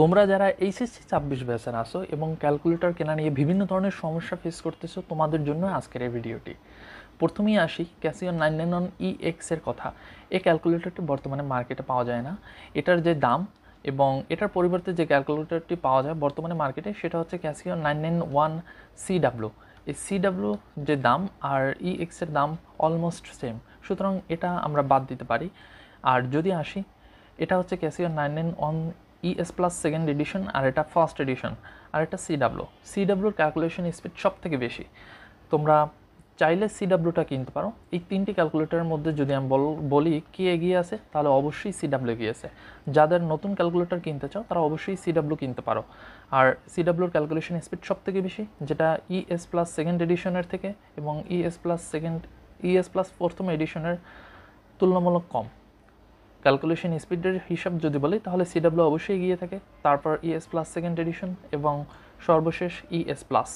তোমরা যারা এইচএসসি 26 ব্যাচের আসো এবং ক্যালকুলেটর কেনা নিয়ে বিভিন্ন ধরনের সমস্যা ফেস করতেছো, তোমাদের জন্য আজকের এই ভিডিওটি। প্রথমেই আসি ক্যাসিও 991EX এর কথা। এই ক্যালকুলেটরটি বর্তমানে মার্কেটে পাওয়া যায় না। এটার যে দাম এবং এটার পরিবর্তে যে ক্যালকুলেটরটি পাওয়া যায় বর্তমানে মার্কেটে, সেটা হচ্ছে ক্যাসিও 991CW। এই সিডাব্লিউ যে দাম আর EX এর দাম অলমোস্ট সেম, সুতরাং এটা আমরা বাদ দিতে পারি। আর যদি আসি, এটা হচ্ছে Casio 991 ES plus second edition, আর এটা ফার্স্ট এডিশন, আর এটা সিডাব্লিউর ক্যালকুলেশন স্পিড সব থেকে বেশি। তোমরা চাইলে সিডাব্লিউটা কিনতে পারো। এই তিনটি ক্যালকুলেটরের মধ্যে যদি আমি বলি কে এগিয়ে আছে, তাহলে অবশ্যই সিডাব্লিউ এগিয়ে আছে। যাদের নতুন ক্যালকুলেটর কিনতে চাও তারা অবশ্যই সিডাব্লিউ কিনতে পারো। আর সিডাব্লিউর ক্যালকুলেশন স্পিড সব থেকে বেশি, যেটা ES প্লাস সেকেন্ড এডিশনের থেকে এবং ES প্লাস প্রথম এডিশনের তুলনামূলক কম। ক্যালকুলেশন স্পিডের হিসাব যদি বলি তাহলে সিডাব্লিউ অবশ্যই এগিয়ে থাকে, তারপর ES প্লাস সেকেন্ড এডিশন এবং সর্বশেষ ES প্লাস।